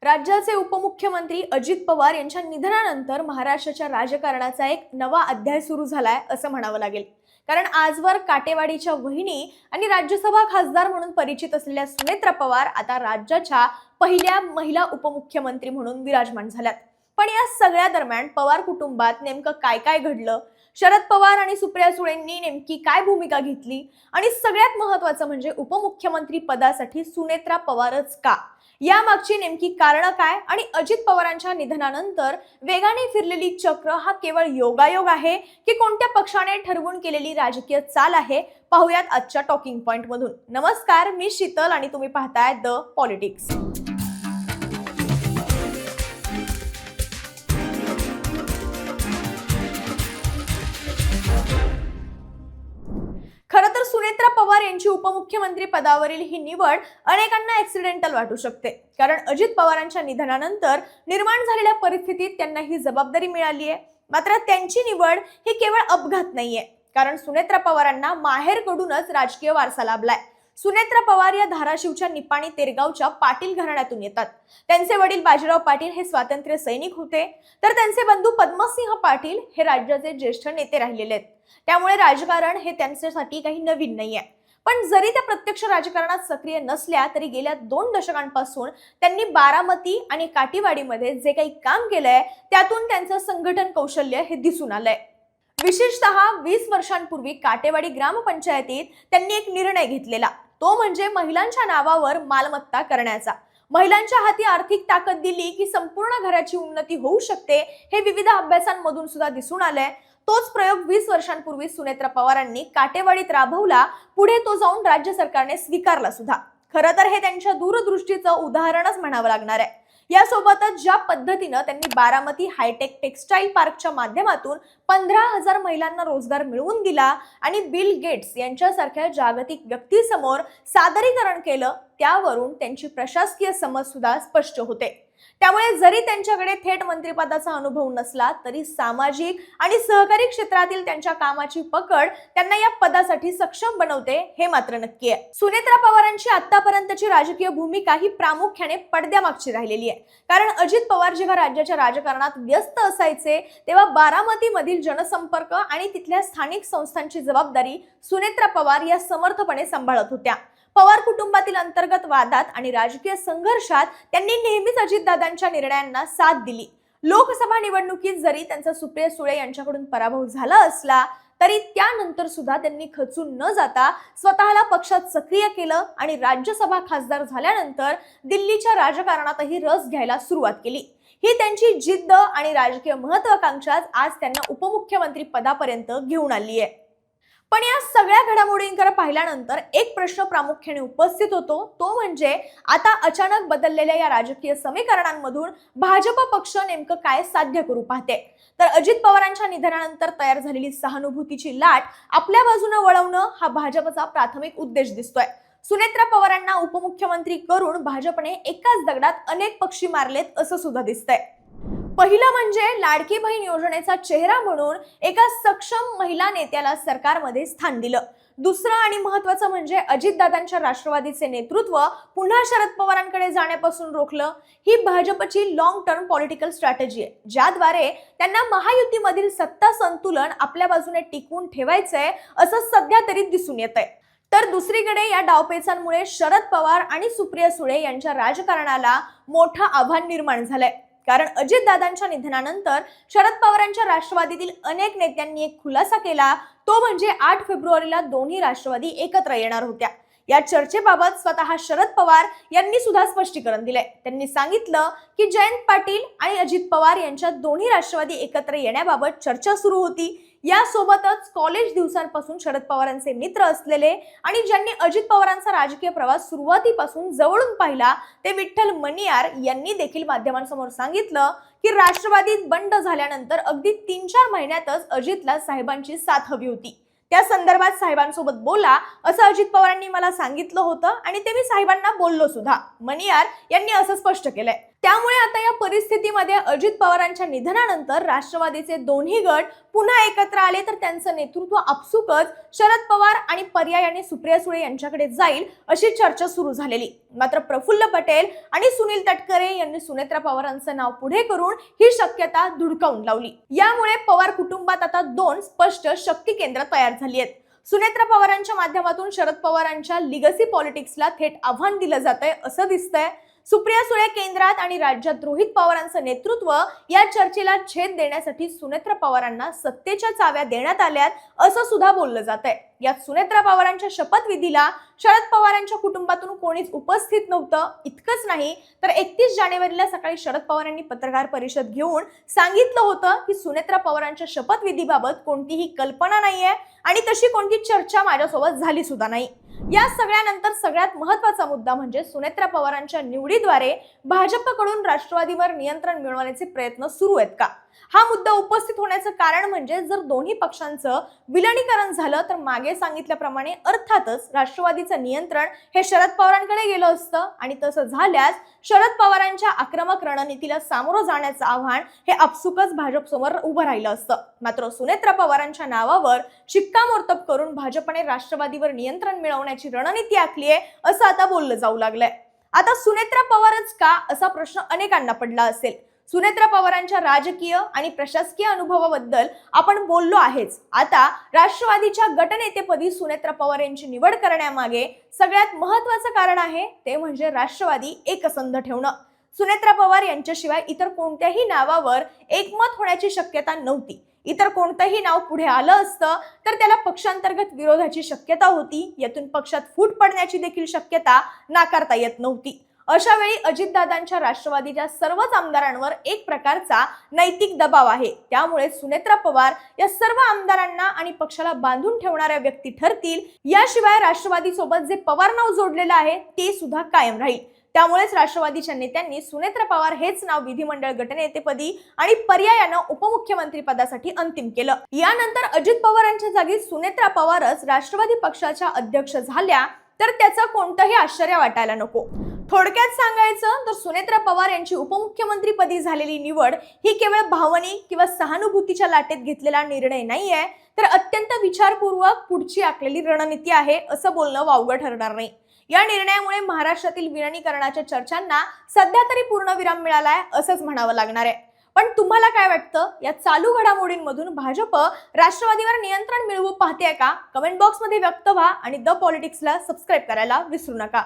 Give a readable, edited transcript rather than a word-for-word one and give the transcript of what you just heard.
राज्याचे उपमुख्यमंत्री अजित पवार यांच्या निधनानंतर महाराष्ट्राच्या राजकारणाचा एक नवा अध्याय सुरू झालाय असं म्हणावं लागेल। कारण आजवर काटेवाडीच्या वहिनी आणि राज्यसभा खासदार म्हणून परिचित असलेल्या सुनेत्रा पवार आता राज्याच्या पहिल्या महिला उपमुख्यमंत्री म्हणून विराजमान झाल्यात। पण या सगळ्या दरम्यान पवार कुटुंबात नेमकं काय काय घडलं, शरद पवार आणि सुप्रिया सुळेंनी नेमकी काय भूमिका घेतली आणि सगळ्यात महत्त्वाचं म्हणजे उपमुख्यमंत्री पदासाठी सुनेत्रा पवारच का, यामागची नेमकी कारणं काय आणि अजित पवारांच्या निधनानंतर वेगाने फिरलेली चक्र हा केवळ योगायोग आहे की कोणत्या पक्षाने ठरवून केलेली राजकीय चाल आहे, पाहूयात आजच्या टॉकिंग पॉइंट मधून। नमस्कार, मी शीतल आणि तुम्ही पाहताय द पॉलिटिक्स। खरं तर सुनेत्रा पवार यांची उपमुख्यमंत्री पदावरील ही निवड अनेकांना ऍक्सिडेंटल वाटू शकते, कारण अजित पवारांच्या निधनानंतर निर्माण झालेल्या परिस्थितीत त्यांना ही जबाबदारी मिळाली आहे। मात्र त्यांची निवड ही केवळ अपघात नाहीये, कारण सुनेत्रा पवारांना माहेरकडूनच राजकीय वारसा लाभलाय। सुनेत्रा पवार या धाराशिवच्या निपाणी तेरगावच्या पाटील घराण्यातून येतात। त्यांचे वडील बाजीराव पाटील हे स्वातंत्र्य सैनिक होते, तर त्यांचे बंधू पद्मसिंह पाटील हे राज्याचे ज्येष्ठ नेते राहिलेले आहेत। त्यामुळे राजकारण हे त्यांच्यासाठी काही नवीन नाहीये। पण जरी त्या प्रत्यक्ष राजकारणात सक्रिय नसल्या तरी गेल्या 2 दशकांपासून त्यांनी बारामती आणि काटेवाडीमध्ये जे काही काम केलंय त्यातून त्यांचं संघटन कौशल्य हे दिसून आलंय। विशेषतः 20 वर्षांपूर्वी काटेवाडी ग्रामपंचायतीत त्यांनी एक निर्णय घेतलेला, तो म्हणजे महिलांच्या नावावर मालमत्ता करण्याचा। महिलांच्या हाती आर्थिक ताकद दिली की संपूर्ण घराची उन्नती होऊ शकते, हे विविध अभ्यासांमधून सुद्धा दिसून आलंय। तोच प्रयोग 20 वर्षांपूर्वी सुनेत्रा पवारांनी काटेवाडीत राबवला, पुढे तो जाऊन राज्य सरकारने स्वीकारला सुद्धा। खरं तर हे त्यांच्या दूरदृष्टीचं उदाहरणच म्हणावं लागणार आहे। यासोबतच ज्या पद्धतीनं त्यांनी बारामती हायटेक टेक्सटाईल पार्कच्या माध्यमातून 15,000 महिलांना रोजगार मिळवून दिला आणि बिल गेट्स यांच्यासारख्या जागतिक व्यक्तीसमोर सादरीकरण केलं, त्यावरून त्यांची प्रशासकीय समज सुद्धा स्पष्ट होते। त्यामुळे जरी त्यांच्याकडे थेट मंत्रिपदाचा अनुभव नसला तरी सामाजिक आणि सहकारी क्षेत्रातील त्यांच्या कामाची पकड त्यांना या पदासाठी सक्षम बनवते, हे मात्र नक्की आहे। सुनेत्रा पवारांची आतापर्यंतची राजकीय भूमिका ही प्रामुख्याने पडद्यामागची राहिलेली आहे, कारण अजित पवार जेव्हा राज्याच्या राजकारणात व्यस्त असायचे तेव्हा बारामतीमधील जनसंपर्क आणि तिथल्या स्थानिक संस्थांची जबाबदारी सुनेत्रा पवार या समर्थपणे सांभाळत होत्या। पवार कुटुंबातील अंतर्गत वादात आणि राजकीय संघर्षात त्यांनी नेहमीच अजितदादांच्या निर्णयांना साथ दिली। लोकसभा निवडणुकीत जरी त्यांचा सुप्रिया सुळे यांच्याकडून पराभव झाला असला तरी त्यानंतर सुद्धा त्यांनी खचून न जाता स्वतःला पक्षात सक्रिय केलं आणि राज्यसभा खासदार झाल्यानंतर दिल्लीच्या राजकारणातही रस घ्यायला सुरुवात केली। ही त्यांची जिद्द आणि राजकीय महत्त्वाकांक्षा आज त्यांना उपमुख्यमंत्री पदापर्यंत घेऊन आली आहे। पण या सगळ्या घडामोडींकडे पाहिल्यानंतर एक प्रश्न प्रामुख्याने उपस्थित होतो, तो म्हणजे आता अचानक बदललेल्या या राजकीय समीकरणांमधून भाजप पक्ष नेमकं काय साध्य करू पाहते। तर अजित पवारांच्या निधनानंतर तयार झालेली सहानुभूतीची लाट आपल्या बाजूने वळवणं हा भाजपचा प्राथमिक उद्देश दिसतोय। सुनेत्रा पवारांना उपमुख्यमंत्री करून भाजपने एकाच दगडात अनेक पक्षी मारलेत असं सुद्धा दिसतंय। पहिलं म्हणजे लाडकी बहीण योजनेचा चेहरा म्हणून एका सक्षम महिला नेत्याला सरकारमध्ये स्थान दिलं। दुसरं आणि महत्त्वाचं म्हणजे अजितदादांच्या राष्ट्रवादीचे नेतृत्व पुन्हा शरद पवारांकडे जाण्यापासून रोखलं। ही भाजपची लॉंग टर्म पॉलिटिकल स्ट्रॅटेजी आहे, ज्याद्वारे त्यांना महायुतीमधील सत्ता संतुलन आपल्या बाजूने टिकवून ठेवायचंय असं सध्या तरी दिसून येतंय। तर दुसरीकडे या डावपेचांमुळे शरद पवार आणि सुप्रिया सुळे यांच्या राजकारणाला मोठं आव्हान निर्माण झालंय, कारण अजितदादांच्या निधनानंतर शरद पवारांच्या राष्ट्रवादीतील अनेक नेत्यांनी एक खुलासा केला, तो म्हणजे 8 फेब्रुवारीला दोन्ही राष्ट्रवादी एकत्र येणार होत्या। या चर्चेबाबत स्वतः शरद पवार यांनी सुद्धा स्पष्टीकरण दिलंय। त्यांनी सांगितलं की जयंत पाटील आणि अजित पवार यांच्या दोन्ही राष्ट्रवादी एकत्र येण्याबाबत चर्चा सुरू होती। यासोबतच कॉलेज दिवसांपासून शरद पवारांचे मित्र असलेले आणि ज्यांनी अजित पवारांचा राजकीय प्रवास सुरुवातीपासून जवळून पाहिला ते विठ्ठल मणियार यांनी देखील माध्यमांसमोर सांगितलं की राष्ट्रवादीत बंड झाल्यानंतर अगदी 3-4 महिन्यातच अजितला साहेबांची साथ हवी होती। त्या संदर्भात साहेबांसोबत बोला असं अजित पवारांनी मला सांगितलं होतं आणि ते मी साहेबांना बोललो सुद्धा, मणियार यांनी असं स्पष्ट केलंय. त्यामुळे आता या परिस्थितीमध्ये अजित पवारांच्या निधनानंतर राष्ट्रवादीचे दोन्ही गट पुन्हा एकत्र आले तर त्यांचं नेतृत्व आपसुकच शरद पवार आणि पर्यायाने सुप्रिया सुळे यांच्याकडे जाईल अशी चर्चा सुरू झालेली. मात्र प्रफुल्ल पटेल आणि सुनील तटकरे यांनी सुनेत्रा पवारांचं नाव पुढे करून ही शक्यता धुडकावून लावली. यामुळे पवार कुटुंबात आता दोन स्पष्ट शक्ती केंद्र तयार झाली आहेत. सुनेत्रा पवारांच्या माध्यमातून शरद पवारांच्या लिगसी पॉलिटिक्सला थेट आव्हान दिलं जातंय असं दिसतंय. सुप्रिया सुळे केंद्रात आणि राज्यात रोहित पवारांचं नेतृत्व या चर्चेला छेद देण्यासाठी सुनेत्रा पवारांना सत्तेच्या चाव्या देण्यात आल्यात असं सुद्धा बोललं जातंय. यात सुनेत्रा पवारांच्या शपथविधीला शरद पवारांच्या कुटुंबातून कोणीच उपस्थित नव्हतं. इतकंच नाही तर 31 जानेवारीला सकाळी शरद पवारांनी पत्रकार परिषद घेऊन सांगितलं होतं की सुनेत्रा पवारांच्या शपथविधीबाबत कोणतीही कल्पना नाहीये आणि तशी कोणती चर्चा माझ्यासोबत झाली सुद्धा नाही. या सगळ्यानंतर सगळ्यात महत्त्वाचा मुद्दा म्हणजे सुनेत्रा पवारांच्या निवडीद्वारे भाजपकडून राष्ट्रवादीवर नियंत्रण मिळवण्याचे प्रयत्न सुरू आहेत का? हा मुद्दा उपस्थित होण्याचं कारण म्हणजे जर दोन्ही पक्षांचं विलीनीकरण झालं तर मागे सांगितल्याप्रमाणे अर्थातच राष्ट्रवादीचं नियंत्रण हे शरद पवारांकडे गेलं असतं आणि तसं झाल्यास शरद पवारांच्या आक्रमक रणनीतीला सामोरं जाण्याचं आव्हान हे आपसुकच भाजपसमोर उभं राहिलं असतं. मात्र सुनेत्रा पवारांच्या नावावर शिक्कामोर्तब करून भाजपने राष्ट्रवादीवर नियंत्रण मिळवण्याची रणनीती आखली आहे असं आता बोललं जाऊ लागलंय. आता सुनेत्रा पवारच का असा प्रश्न अनेकांना पडला असेल. सुनेत्रा पवारांच्या राजकीय आणि प्रशासकीय अनुभवाबद्दल आपण बोललो आहेच. आता राष्ट्रवादीच्या गटनेतेपदी सुनेत्रा पवार यांची निवड करण्यामागे सगळ्यात महत्त्वाचं कारण आहे ते म्हणजे राष्ट्रवादी एकसंध ठेवणं. सुनेत्रा पवार यांच्याशिवाय इतर कोणत्याही नावावर एकमत होण्याची शक्यता नव्हती. इतर कोणतंही नाव पुढे आलं असतं तर त्याला पक्षांतर्गत विरोधाची शक्यता होती. यातून पक्षात फूट पडण्याची देखील शक्यता नाकारता येत नव्हती. अशा वेळी अजितदादांच्या राष्ट्रवादीच्या सर्वच आमदारांवर एक प्रकारचा नैतिक दबाव आहे. त्यामुळे सुनेत्रा पवार या सर्व आमदारांना आणि पक्षाला बांधून ठेवणाऱ्या व्यक्ती ठरतील. याशिवाय राष्ट्रवादी सोबत जे पवार नाव जोडलेलं आहे ते सुद्धा कायम राहील. त्यामुळेच राष्ट्रवादीच्या नेत्यांनी सुनेत्रा पवार हेच नाव विधिमंडळ गटनेतेपदी आणि पर्यायानं उपमुख्यमंत्री पदासाठी अंतिम केलं. यानंतर अजित पवारांच्या जागी सुनेत्रा पवारच राष्ट्रवादी पक्षाच्या अध्यक्ष झाल्या तर त्याचं कोणतंही आश्चर्य वाटायला नको. थोडक्यात सांगायचं तर सुनेत्रा पवार यांची उपमुख्यमंत्रीपदी झालेली निवड ही केवळ भावनिक किंवा सहानुभूतीच्या लाटेत घेतलेला निर्णय नाहीये, तर अत्यंत विचारपूर्वक पुढची आखलेली रणनीती आहे असं बोलणं वावगं ठरणार नाही. या निर्णयामुळे महाराष्ट्रातील विलीनीकरणाच्या चर्चांना सध्या तरी पूर्णविराम मिळालाय असंच म्हणावं लागणार आहे. पण तुम्हाला काय वाटतं? या चालू घडामोडींमधून भाजप राष्ट्रवादीवर नियंत्रण मिळवू पाहतेय का? कमेंट बॉक्समध्ये व्यक्त व्हा आणि द पॉलिटिक्सला सबस्क्राईब करायला विसरू नका.